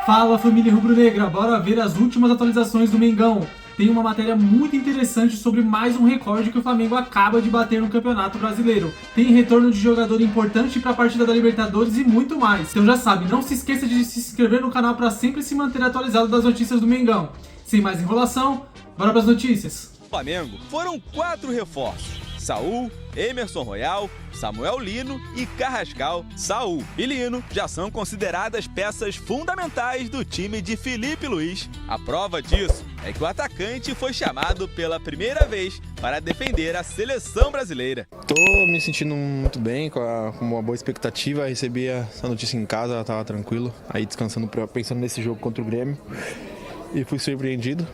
Fala, família rubro-negra, bora ver as últimas atualizações do Mengão. Tem uma matéria muito interessante sobre mais um recorde que o Flamengo acaba de bater no Campeonato Brasileiro. Tem retorno de jogador importante para a partida da Libertadores e muito mais. Então já sabe, não se esqueça de se inscrever no canal para sempre se manter atualizado das notícias do Mengão. Sem mais enrolação, bora para as notícias. Flamengo foram 4 reforços: Saul, Emerson Royal, Samuel Lino e Carrascal. Saul e Lino já são consideradas peças fundamentais do time de Felipe Luiz. A prova disso é que o atacante foi chamado pela primeira vez para defender a seleção brasileira. Tô me sentindo muito bem, com uma boa expectativa. Recebi essa notícia em casa, tava tranquilo, aí descansando, pensando nesse jogo contra o Grêmio, e fui surpreendido.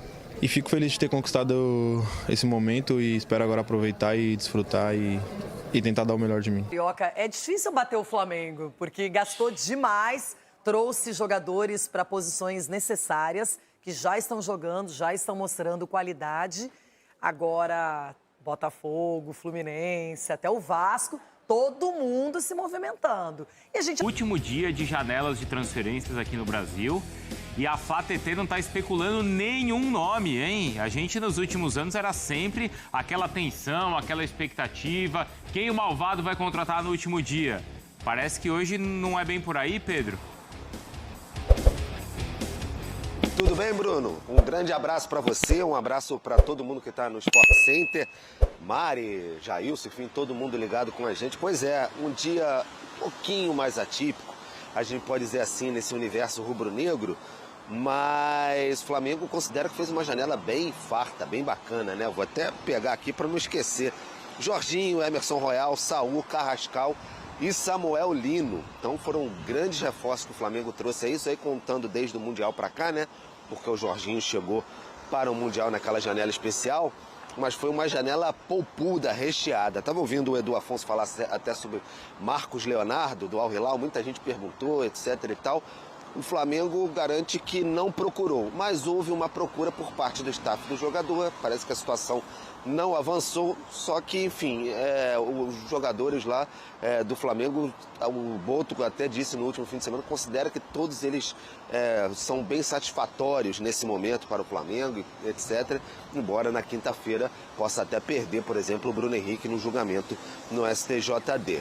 E fico feliz de ter conquistado esse momento e espero agora aproveitar e desfrutar e tentar dar o melhor de mim. Carioca, é difícil bater o Flamengo, porque gastou demais, trouxe jogadores para posições necessárias, que já estão jogando, já estão mostrando qualidade. Agora, Botafogo, Fluminense, até o Vasco, todo mundo se movimentando. E a gente... Último dia de janelas de transferências aqui no Brasil. E a Flá TT não está especulando nenhum nome, hein? A gente, nos últimos anos, era sempre aquela tensão, aquela expectativa. Quem o malvado vai contratar no último dia? Parece que hoje não é bem por aí, Pedro. Tudo bem, Bruno? Um grande abraço para você, um abraço para todo mundo que está no Sport Center. Mari, Jailson, enfim, todo mundo ligado com a gente. Pois é, um dia um pouquinho mais atípico, a gente pode dizer assim, nesse universo rubro-negro. Mas o Flamengo considera que fez uma janela bem farta, bem bacana, né? Vou até pegar aqui para não esquecer. Jorginho, Emerson Royal, Saul, Carrascal e Samuel Lino. Então foram grandes reforços que o Flamengo trouxe. É isso aí, contando desde o Mundial para cá, né? Porque o Jorginho chegou para o Mundial naquela janela especial. Mas foi uma janela poupuda, recheada. Estava ouvindo o Edu Afonso falar até sobre Marcos Leonardo, do Al Hilal. Muita gente perguntou, etc e tal. O Flamengo garante que não procurou, mas houve uma procura por parte do staff do jogador. Parece que a situação não avançou, só que, enfim, os jogadores lá do Flamengo, o Boto até disse no último fim de semana, considera que todos eles são bem satisfatórios nesse momento para o Flamengo, etc. Embora na quinta-feira possa até perder, por exemplo, o Bruno Henrique no julgamento no STJD.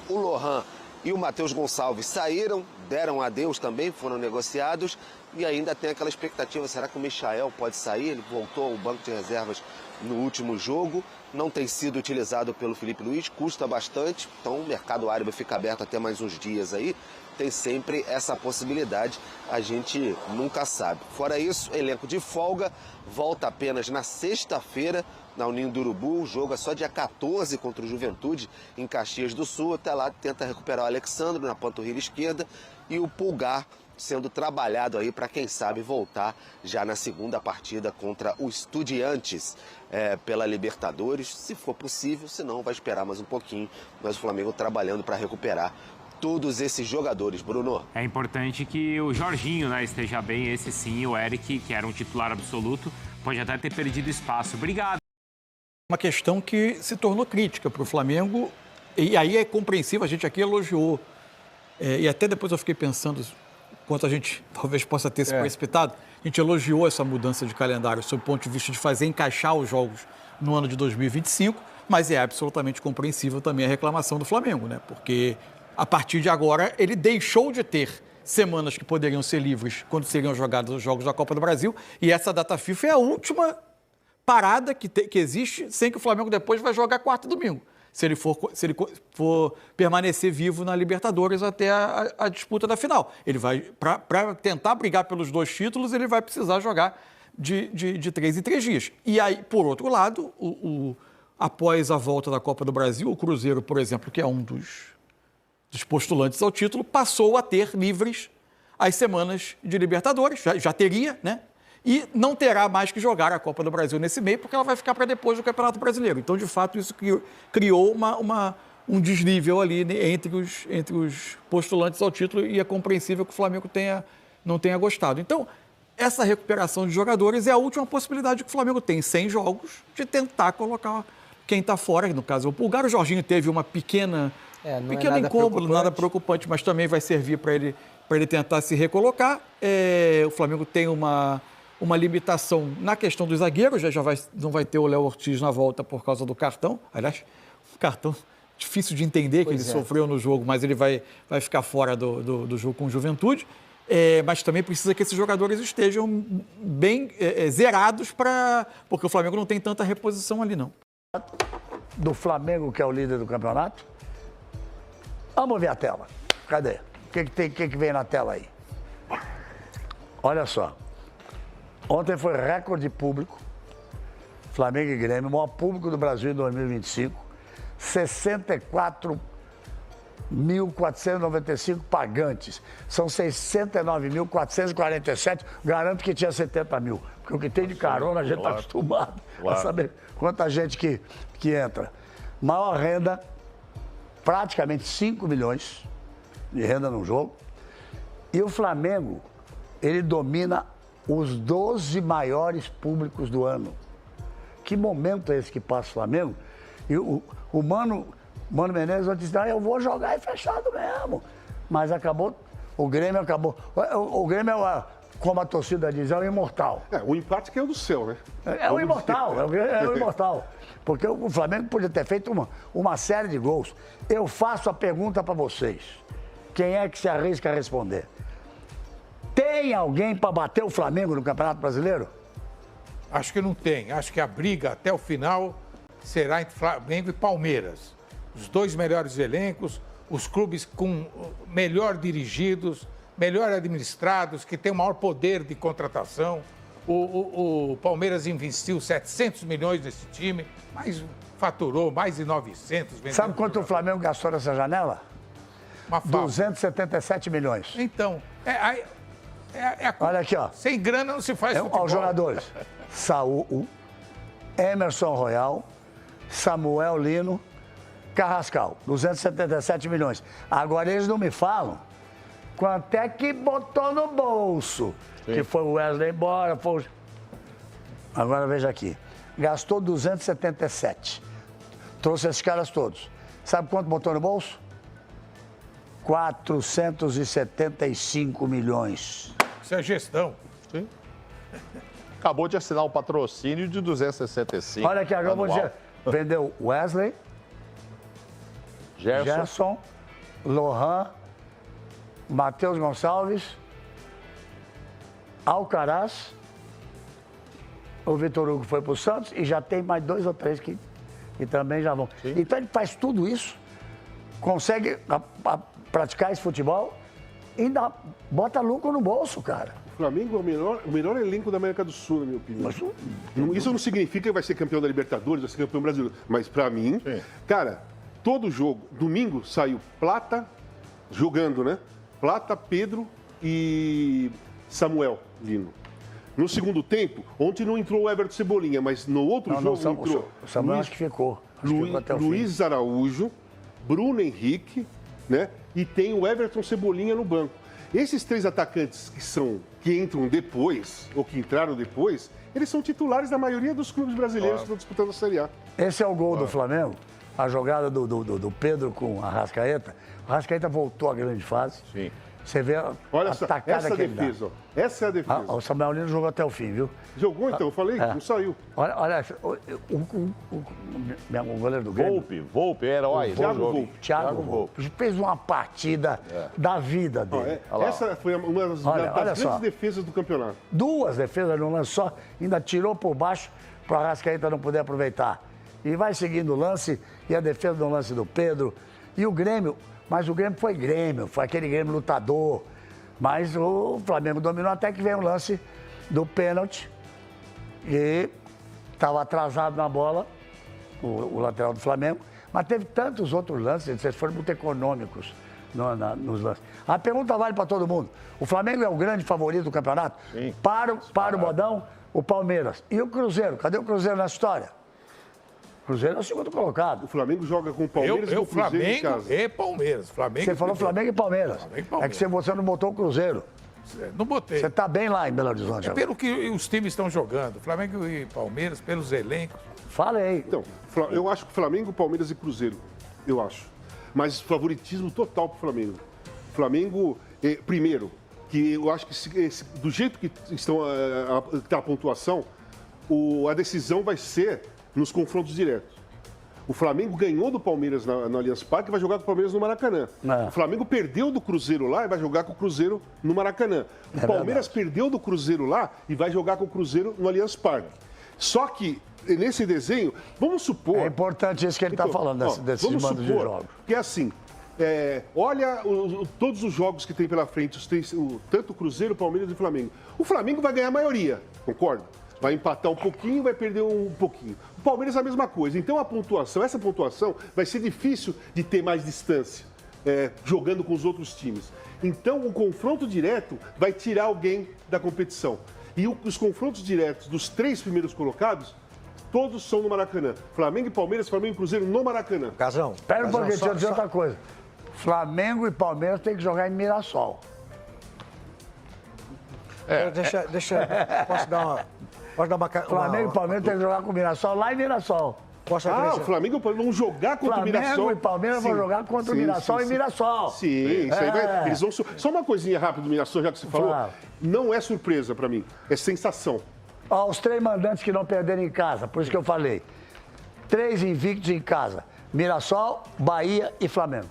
O Lohan e o Matheus Gonçalves saíram, deram adeus também, foram negociados. E ainda tem aquela expectativa, será que o Michael pode sair? Ele voltou ao banco de reservas no último jogo, não tem sido utilizado pelo Felipe Luiz, custa bastante. Então o mercado árabe fica aberto até mais uns dias aí. Tem sempre essa possibilidade, a gente nunca sabe. Fora isso, elenco de folga, volta apenas na sexta-feira, na Ninho do Urubu. O jogo é só dia 14 contra o Juventude, em Caxias do Sul. Até lá tenta recuperar o Alexandre na panturrilha esquerda e o Pulgar sendo trabalhado aí para, quem sabe, voltar já na segunda partida contra o Estudiantes pela Libertadores, se for possível, senão vai esperar mais um pouquinho. Mas o Flamengo trabalhando para recuperar todos esses jogadores, Bruno. É importante que o Jorginho, né, esteja bem, esse sim, o Eric, que era um titular absoluto, pode até ter perdido espaço. Obrigado. Uma questão que se tornou crítica para o Flamengo, e aí é compreensível, a gente aqui elogiou, e até depois eu fiquei pensando quanto a gente talvez possa ter se precipitado, a gente elogiou essa mudança de calendário sob o ponto de vista de fazer encaixar os jogos no ano de 2025, mas é absolutamente compreensível também a reclamação do Flamengo, né? Porque a partir de agora ele deixou de ter semanas que poderiam ser livres quando seriam jogados os jogos da Copa do Brasil, e essa data FIFA é a última parada que existe, sem que o Flamengo depois vai jogar quarta e domingo, se ele for permanecer vivo na Libertadores até a disputa da final. Ele vai, para tentar brigar pelos 2 títulos, ele vai precisar jogar de 3 em 3 dias. E aí, por outro lado, após a volta da Copa do Brasil, o Cruzeiro, por exemplo, que é um dos postulantes ao título, passou a ter livres as semanas de Libertadores, já teria, né? E não terá mais que jogar a Copa do Brasil nesse meio, porque ela vai ficar para depois do Campeonato Brasileiro. Então, de fato, isso criou um desnível ali, né, entre os postulantes ao título, e é compreensível que o Flamengo não tenha gostado. Então, essa recuperação de jogadores é a última possibilidade que o Flamengo tem, 100 jogos, de tentar colocar quem está fora, no caso é o Pulgar. O Jorginho teve uma pequeno incômodo, nada preocupante, mas também vai servir para ele ele tentar se recolocar. O Flamengo tem uma limitação na questão dos zagueiros, não vai ter o Léo Ortiz na volta por causa do cartão. Aliás, um cartão difícil de entender que ele sofreu no jogo, mas ele vai ficar fora do jogo com o Juventude. Mas também precisa que esses jogadores estejam bem zerados, porque o Flamengo não tem tanta reposição ali, não. Do Flamengo, que é o líder do campeonato. Vamos ver a tela. Cadê? O que vem na tela aí? Olha só. Ontem foi recorde público. Flamengo e Grêmio, o maior público do Brasil em 2025. 64.495 pagantes. São 69.447. Garanto que tinha 70 mil. Porque o que tem de carona a gente está acostumado a saber quanta gente que entra. Maior renda, praticamente 5 milhões de renda no jogo. E o Flamengo, ele domina os 12 maiores públicos do ano. Que momento é esse que passa o Flamengo? E o Mano Menezes disse, eu vou jogar e fechado mesmo. Mas acabou, o Grêmio acabou. O Grêmio como a torcida diz, é o imortal. O empate que é o do céu, né? É o imortal, é o imortal. Porque o Flamengo podia ter feito uma série de gols. Eu faço a pergunta para vocês. Quem é que se arrisca a responder? Tem alguém para bater o Flamengo no Campeonato Brasileiro? Acho que não tem. Acho que a briga até o final será entre Flamengo e Palmeiras. Os dois melhores elencos, os clubes melhor dirigidos, melhor administrados, que têm o maior poder de contratação. O Palmeiras investiu 700 milhões nesse time, mas faturou mais de 900. Sabe quanto o Flamengo gastou nessa janela? 277 milhões. Então, olha aqui, ó. Sem grana não se faz futebol. Os jogadores. Saúl, Emerson Royal, Samuel Lino, Carrascal. 277 milhões. Agora eles não me falam quanto é que botou no bolso. Sim. Que foi o Wesley embora, foi... Agora veja aqui. Gastou 277. Trouxe esses caras todos. Sabe quanto botou no bolso? 475 milhões. Isso é gestão. Sim. Acabou de assinar um patrocínio de 265. Olha aqui, agora eu vou dizer. Vendeu Wesley, Gerson, Lohan, Matheus Gonçalves, Alcaraz, o Vitor Hugo foi para o Santos e já tem mais 2 ou 3 que também já vão. Sim. Então ele faz tudo isso, consegue praticar esse futebol e ainda bota lucro no bolso, cara. O Flamengo é o melhor elenco da América do Sul, na minha opinião. Isso não significa que vai ser campeão da Libertadores, vai ser campeão brasileiro. Mas pra mim, cara, todo jogo, domingo saiu Plata, jogando, né? Plata, Pedro e Samuel Lino. No segundo tempo, ontem não entrou o Everton Cebolinha, mas no outro jogo entrou. O Samuel acho que ficou. Luiz Araújo, Bruno Henrique, né? E tem o Everton Cebolinha no banco. Esses 3 atacantes que entram depois, ou que entraram depois, eles são titulares da maioria dos clubes brasileiros que estão disputando a Série A. Esse é o gol do Flamengo, a jogada do Pedro com a Arrascaeta. O Arrascaeta voltou à grande fase. Sim. Você vê a tacada essa que ele dá. Essa é a defesa. O Samuel Lino jogou até o fim, viu? Jogou então, eu falei, não saiu. Olha o goleiro do Grêmio. Volpe, herói. Thiago Volpe. Fez uma partida da vida dele. Essa foi uma das grandes defesas do campeonato. 2 defesas no lance só, ainda tirou por baixo para o Arrascaeta não poder aproveitar. E vai seguindo o lance, e a defesa do lance do Pedro. E o Grêmio... Mas o Grêmio, foi aquele Grêmio lutador. Mas o Flamengo dominou até que veio o lance do pênalti. E estava atrasado na bola, o lateral do Flamengo. Mas teve tantos outros lances, eles foram muito econômicos nos lances. A pergunta vale para todo mundo. O Flamengo é o grande favorito do campeonato? Sim. Para o Bodão, o Palmeiras. E o Cruzeiro? Cadê o Cruzeiro nessa história? Cruzeiro é o segundo colocado. O Flamengo joga com o Palmeiras e o Cruzeiro Flamengo em casa. E Palmeiras. Você falou Flamengo e Palmeiras. É que você não botou o Cruzeiro. Não botei. Você está bem lá em Belo Horizonte. Pelo que os times estão jogando. Flamengo e Palmeiras, pelos elencos. Fala aí. Então, eu acho que Flamengo, Palmeiras e Cruzeiro. Eu acho. Mas favoritismo total para o Flamengo. O Flamengo Primeiro, que eu acho que do jeito que está a pontuação, a decisão vai ser nos confrontos diretos. O Flamengo ganhou do Palmeiras no Allianz Parque e vai jogar com o Palmeiras no Maracanã. O Flamengo perdeu do Cruzeiro lá e vai jogar com o Cruzeiro no Maracanã. O Palmeiras perdeu do Cruzeiro lá e vai jogar com o Cruzeiro no Allianz Parque. Só que, nesse desenho, vamos supor... É importante isso que ele está falando, desse mando de jogos. Que é assim, olha todos os jogos que tem pela frente, tanto o Cruzeiro, o Palmeiras e o Flamengo. O Flamengo vai ganhar a maioria, concorda? Vai empatar um pouquinho, vai perder um pouquinho. O Palmeiras é a mesma coisa. Então essa pontuação vai ser difícil de ter mais distância, jogando com os outros times. Então o confronto direto vai tirar alguém da competição. E os confrontos diretos dos 3 primeiros colocados, todos são no Maracanã. Flamengo e Palmeiras, Flamengo e Cruzeiro no Maracanã. Casão. Espera um pouquinho, deixa eu dizer outra coisa. Flamengo e Palmeiras tem que jogar em Mirassol. Posso dar uma... Flamengo e Palmeiras tem que jogar com o Mirassol lá em Mirassol. O Flamengo e o Palmeiras vão jogar contra o Mirassol. Flamengo e Palmeiras vão jogar contra o Mirassol em Mirassol. Sim, isso aí vai. Eles vão. Só uma coisinha rápida do Mirassol, já que você falou. Não é surpresa pra mim, é sensação. Os 3 mandantes que não perderam em casa, por isso que eu falei. 3 invictos em casa: Mirassol, Bahia e Flamengo.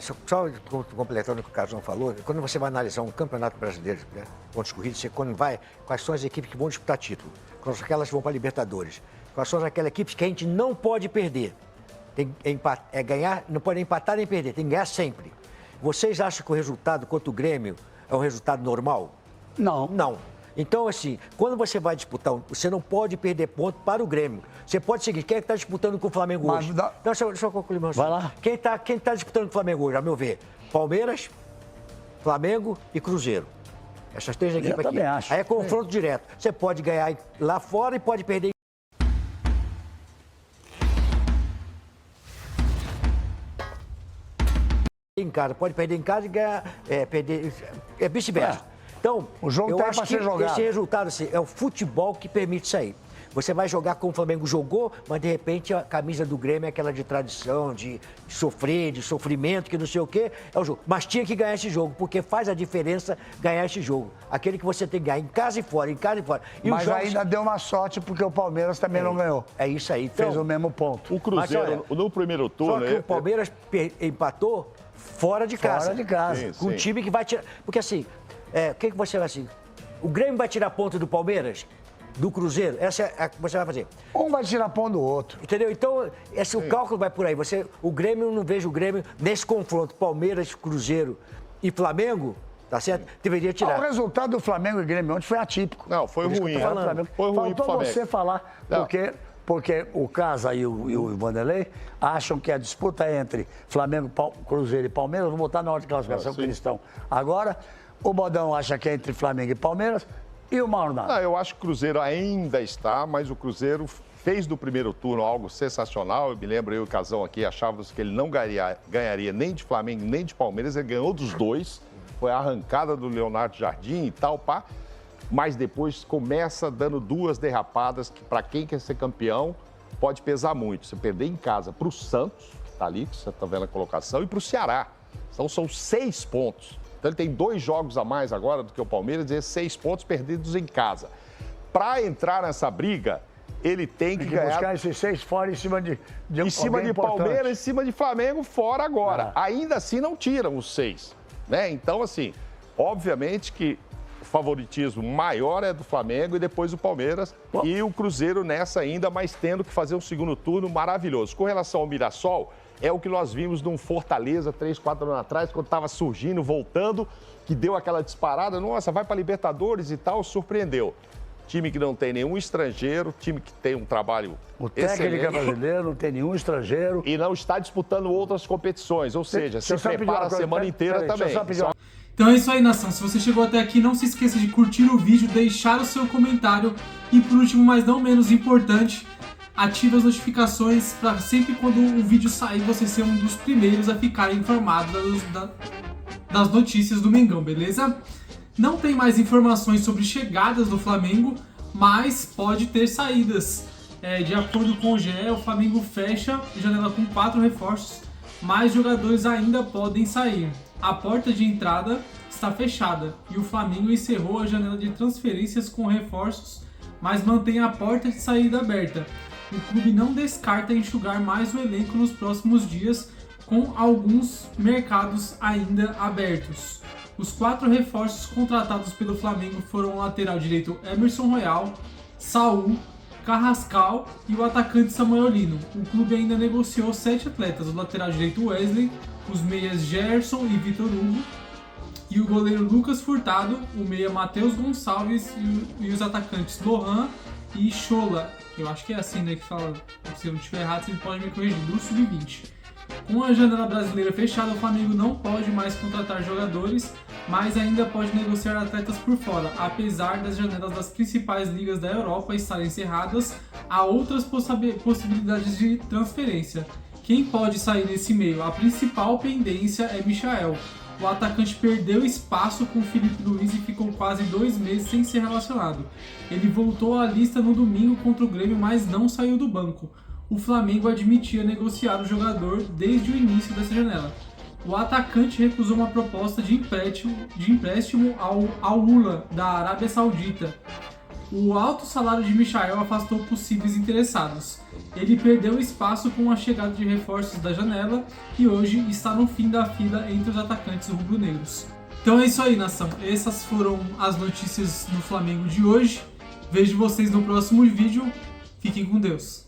Só completando o que o Casão falou, quando você vai analisar um campeonato brasileiro, né, pontos corridos, você quando vai, quais são as equipes que vão disputar título, quais são aquelas que vão para a Libertadores, quais são aquelas equipes que a gente não pode perder. Ganhar, não pode empatar nem perder, tem que ganhar sempre. Vocês acham que o resultado contra o Grêmio é um resultado normal? Não. Não. Então, assim, quando você vai disputar, você não pode perder ponto para o Grêmio. Você pode seguir. Quem é que está disputando com o Flamengo hoje? Deixa eu concluir, meu senhor. Vai lá. Quem tá disputando com o Flamengo hoje, a meu ver? Palmeiras, Flamengo e Cruzeiro. Essas 3 equipes aqui. Também acho. Aí é confronto direto. Você pode ganhar lá fora e pode perder em casa. Pode perder em casa e ganhar, perder, vice-versa. Então, o jogo tá para ser jogado. Esse resultado assim, é o futebol que permite isso aí. Você vai jogar como o Flamengo jogou, mas de repente a camisa do Grêmio é aquela de tradição, de sofrer, de sofrimento, que não sei o quê, é o jogo. Mas tinha que ganhar esse jogo, porque faz a diferença ganhar esse jogo. Aquele que você tem que ganhar em casa e fora, em casa e fora. E mas ainda deu uma sorte, porque o Palmeiras também não ganhou. É isso aí. Então, fez o mesmo ponto. O Cruzeiro, no primeiro turno... Só que o Palmeiras empatou fora de casa. Fora de casa. Com um time que vai tirar... Porque assim... o que você vai assim? O Grêmio vai tirar ponto do Palmeiras, do Cruzeiro? Essa é a que você vai fazer. Um vai tirar ponto do outro. Entendeu? Então, o cálculo vai por aí. O Grêmio, eu não vejo o Grêmio nesse confronto. Palmeiras, Cruzeiro e Flamengo, tá certo? Deveria tirar. O resultado do Flamengo e Grêmio ontem foi atípico. Não, foi ruim. Foi ruim pro Flamengo. Você falar, porque o Casa e o Vanderlei acham que a disputa entre Flamengo, Cruzeiro e Palmeiras, vou botar na ordem de classificação que eles estão agora. O Bodão acha que é entre Flamengo e Palmeiras e o Mauro Nada. Eu acho que o Cruzeiro ainda está, mas o Cruzeiro fez do primeiro turno algo sensacional. Eu me lembro, eu e o Casão aqui achávamos que ele não ganharia nem de Flamengo nem de Palmeiras. Ele ganhou dos dois. Foi a arrancada do Leonardo Jardim e tal, pá. Mas depois começa dando 2 derrapadas que, para quem quer ser campeão, pode pesar muito. Você perder em casa para o Santos, que está ali, que você está vendo a colocação, e para o Ceará. Então são 6 pontos. Então ele tem 2 jogos a mais agora do que o Palmeiras e 6 pontos perdidos em casa. Para entrar nessa briga, ele tem que ganhar... buscar esses 6 fora em cima de em cima de Palmeiras, em cima de Flamengo, fora agora. Ainda assim não tiram os 6. Né? Então, assim, obviamente que o favoritismo maior é do Flamengo e depois o Palmeiras. E o Cruzeiro nessa ainda, mas tendo que fazer um segundo turno maravilhoso. Com relação ao Mirassol... É o que nós vimos num Fortaleza 3, 4 anos atrás, quando estava surgindo, voltando, que deu aquela disparada. Nossa, vai para Libertadores e tal, surpreendeu. Time que não tem nenhum estrangeiro, time que tem um trabalho técnico é brasileiro, não tem nenhum estrangeiro. E não está disputando outras competições, ou seja, se prepara a semana inteira também. Então é isso aí, nação. Se você chegou até aqui, não se esqueça de curtir o vídeo, deixar o seu comentário e, por último, mas não menos importante, ative as notificações para sempre quando o vídeo sair você ser um dos primeiros a ficar informado das notícias do Mengão, beleza? Não tem mais informações sobre chegadas do Flamengo, mas pode ter saídas. De acordo com o GE, o Flamengo fecha janela com 4 reforços, mais jogadores ainda podem sair. A porta de entrada está fechada e o Flamengo encerrou a janela de transferências com reforços, mas mantém a porta de saída aberta. O clube não descarta enxugar mais o elenco nos próximos dias, com alguns mercados ainda abertos. Os 4 reforços contratados pelo Flamengo foram o lateral direito Emerson Royal, Saul, Carrascal e o atacante Samuel Lino. O clube ainda negociou 7 atletas, o lateral direito Wesley, os meias Gerson e Vitor Hugo, e o goleiro Lucas Furtado, o meia Matheus Gonçalves e os atacantes Lohan e Chola. Eu acho que é assim, né, que fala. Se eu não estiver errado, vocês podem me corrigir, do Sub-20. Com a janela brasileira fechada, o Flamengo não pode mais contratar jogadores, mas ainda pode negociar atletas por fora. Apesar das janelas das principais ligas da Europa estarem encerradas, há outras possibilidades de transferência. Quem pode sair nesse meio? A principal pendência é Michael. O atacante perdeu espaço com o Felipe Luiz e ficou quase 2 meses sem ser relacionado. Ele voltou à lista no domingo contra o Grêmio, mas não saiu do banco. O Flamengo admitia negociar o jogador desde o início dessa janela. O atacante recusou uma proposta de empréstimo ao Ula, da Arábia Saudita. O alto salário de Michael afastou possíveis interessados. Ele perdeu espaço com a chegada de reforços da janela e hoje está no fim da fila entre os atacantes rubro-negros. Então é isso aí, nação. Essas foram as notícias do Flamengo de hoje. Vejo vocês no próximo vídeo. Fiquem com Deus.